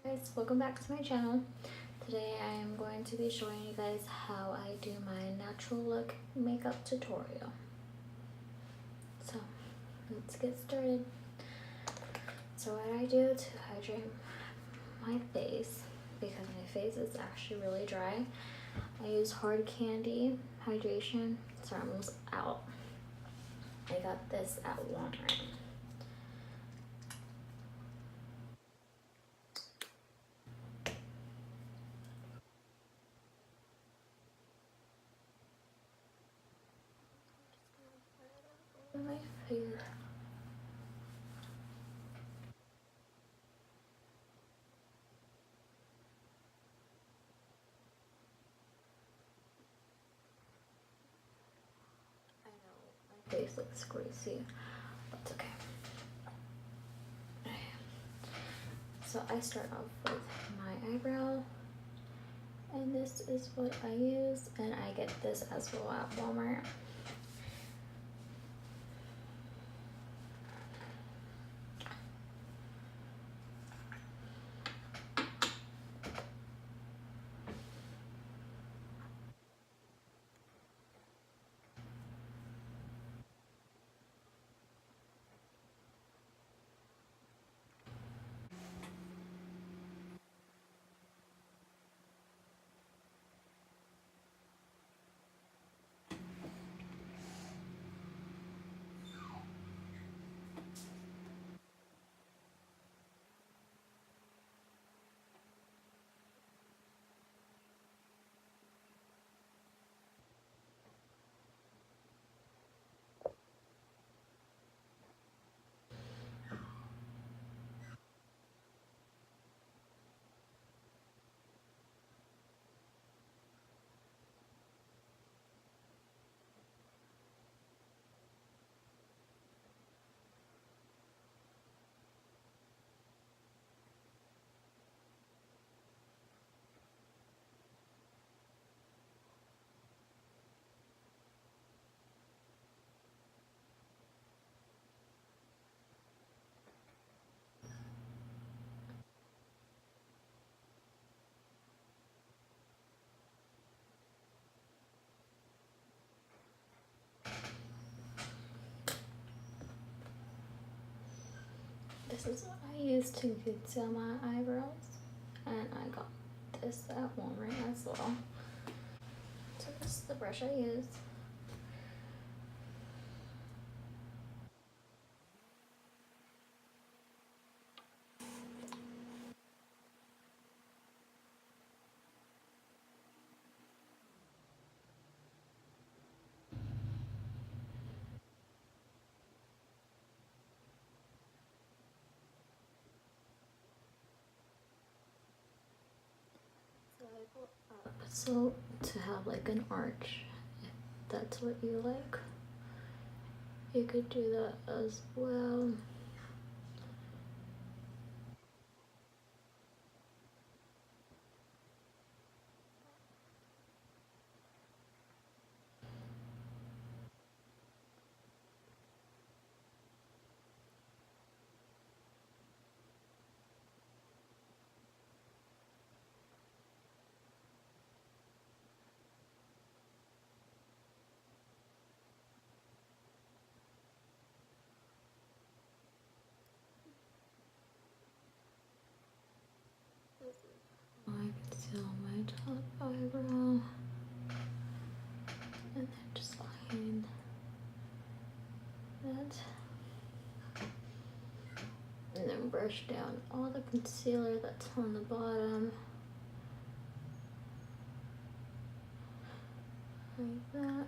Guys, welcome back to my channel. Today I am going to be showing you guys how I do my natural look makeup tutorial. So let's get started. So what I do to hydrate my face, because my face is actually really dry, I use hard candy hydration. Sorry, I'm almost out. I got this at Walmart. My face. I know my face looks greasy, but it's okay. So I start off with my eyebrow, and this is what I use, and I get this as well at Walmart. This is what I use to conceal my eyebrows, and I got this at Walmart as well. So this is the brush I use. So I go up so to have like an arch, if that's what you like. You could do that as well. I conceal my top eyebrow, and then just line that, and then brush down all the concealer that's on the bottom, like that,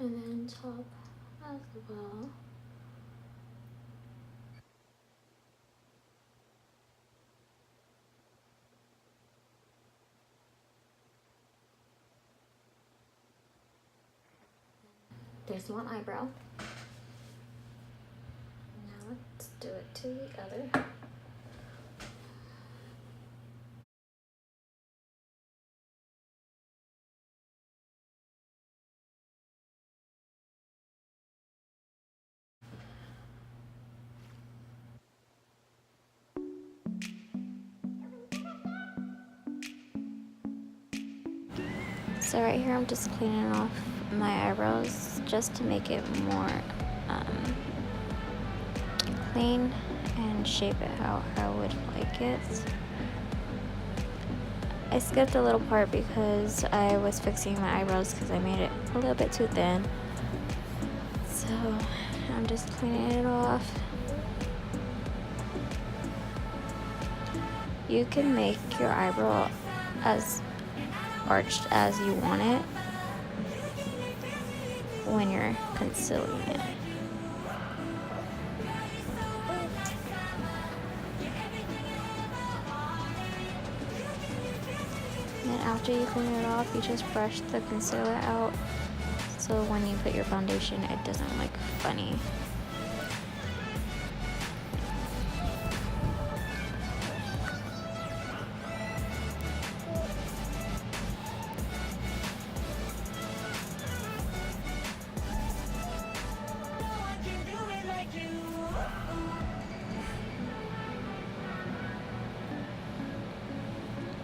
and then top as well. There's one eyebrow. Now let's do it to the other. So right here I'm just cleaning off my eyebrows just to make it more clean and shape it how I would like it. I skipped a little part because I was fixing my eyebrows because I made it a little bit too thin. So I'm just cleaning it off. You can make your eyebrow as arched as you want it when you're concealing it. And after you clean it off, you just brush the concealer out so when you put your foundation it doesn't look funny.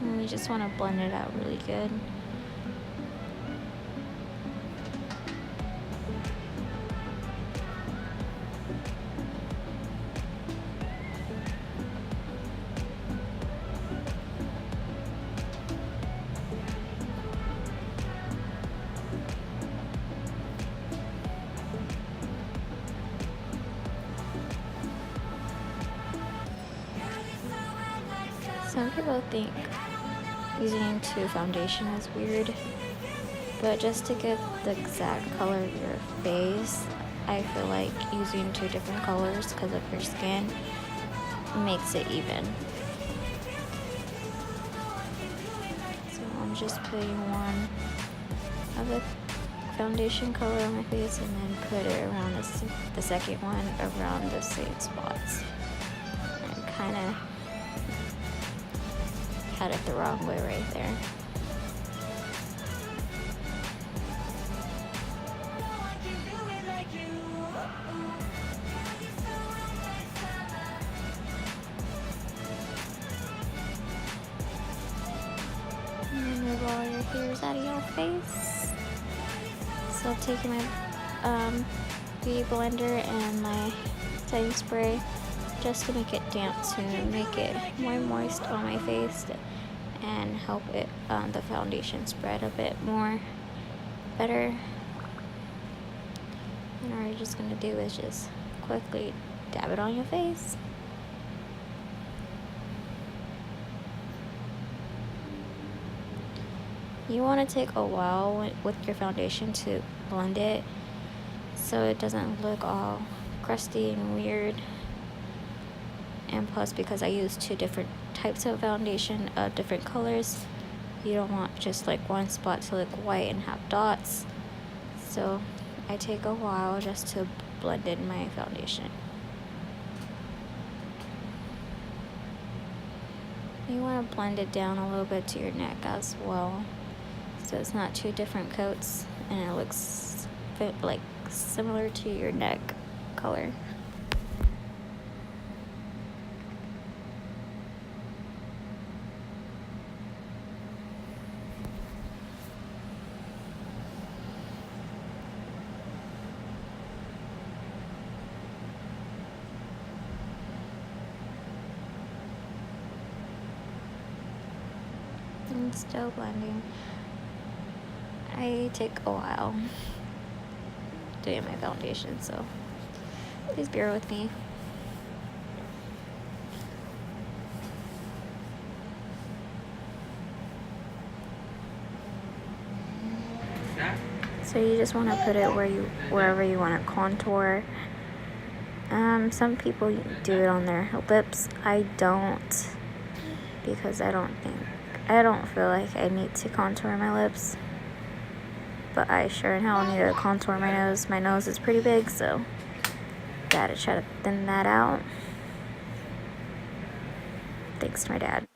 And you just want to blend it out really good. Some people think using two foundation is weird, but just to get the exact color of your face, I feel like using two different colors because of your skin makes it even. So I'm just putting one of the foundation color on my face and then put it around the second one around the same spots. And kind of had it the wrong way right there. And remove all your hairs out of your face. So I'm taking my beauty blender and my setting spray just to make it damp to make it more moist on my face and help it the foundation spread a bit more better. And all you're just gonna do is just quickly dab it on your face. You want to take a while with your foundation to blend it so it doesn't look all crusty and weird. And plus, because I use two different types of foundation of different colors, you don't want just like one spot to look white and have dots. So I take a while just to blend in my foundation. You want to blend it down a little bit to your neck as well, so it's not two different coats and it looks like similar to your neck color. And still blending. I take a while doing my foundation, so please bear with me. So you just want to put it wherever you want to contour. Some people do it on their lips. I don't, because I don't feel like I need to contour my lips. But I sure in hell need to contour my nose. My nose is pretty big, so gotta try to thin that out. Thanks to my dad.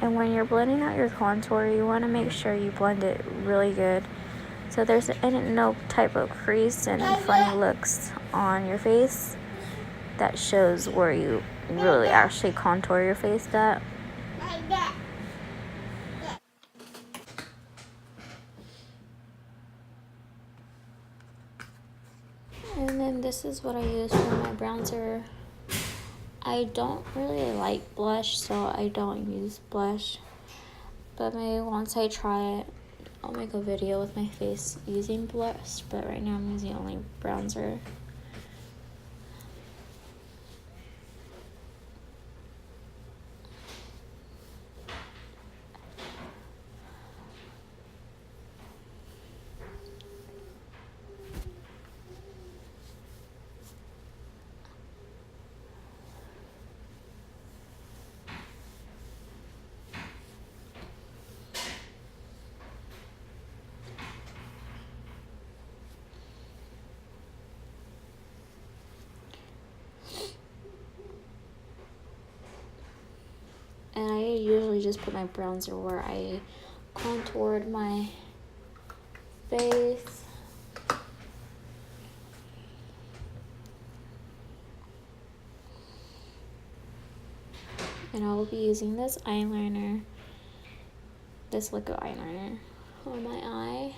And when you're blending out your contour, you want to make sure you blend it really good, so there's no type of crease and funny looks on your face. That shows where you really actually contour your face at. And then this is what I use for my bronzer. I don't really like blush, so I don't use blush. But maybe once I try it, I'll make a video with my face using blush. But right now I'm using only bronzer. And I usually just put my bronzer where I contoured my face. And I will be using this eyeliner, this liquid eyeliner on my eye.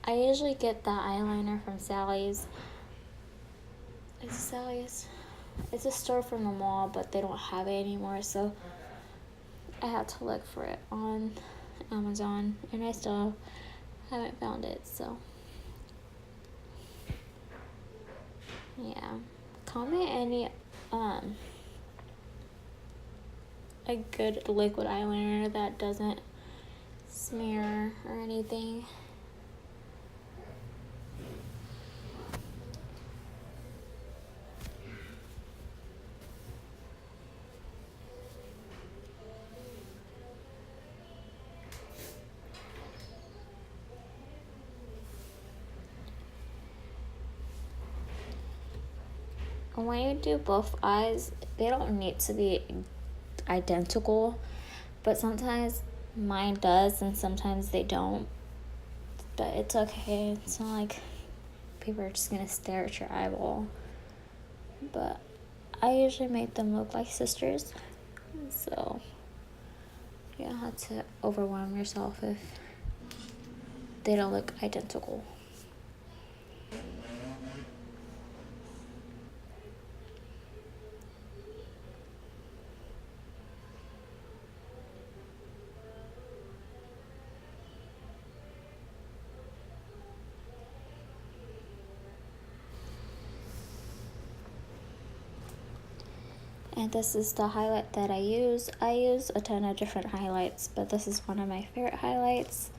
I usually get that eyeliner from Sally's. It's Sally's. It's a store from the mall, but they don't have it anymore, so I had to look for it on Amazon, and I still haven't found it, so yeah. Comment any a good liquid eyeliner that doesn't smear or anything. When you do both eyes, they don't need to be identical, but sometimes mine does and sometimes they don't. But it's okay. It's not like people are just gonna stare at your eyeball. But I usually make them look like sisters, so you don't have to overwhelm yourself if they don't look identical. And this is the highlight that I use. I use a ton of different highlights, but this is one of my favorite highlights.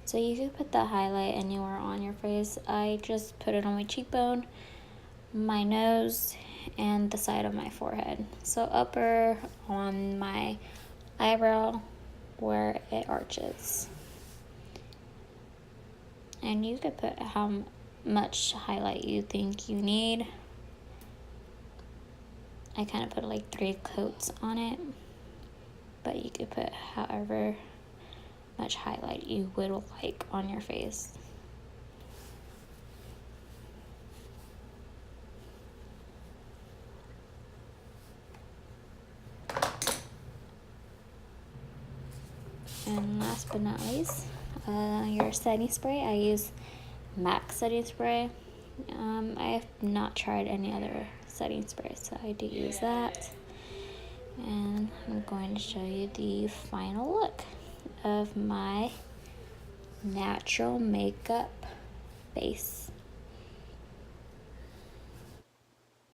So you can put that highlight anywhere on your face. I just put it on my cheekbone, my nose, and the side of my forehead. So upper on my eyebrow where it arches. And you could put how much highlight you think you need. I kind of put like 3 coats on it, but you could put however much highlight you would like on your face. And last but not least, your setting spray. I use MAC setting spray. I have not tried any other setting spray, so I do use that. And I'm going to show you the final look of my natural makeup face.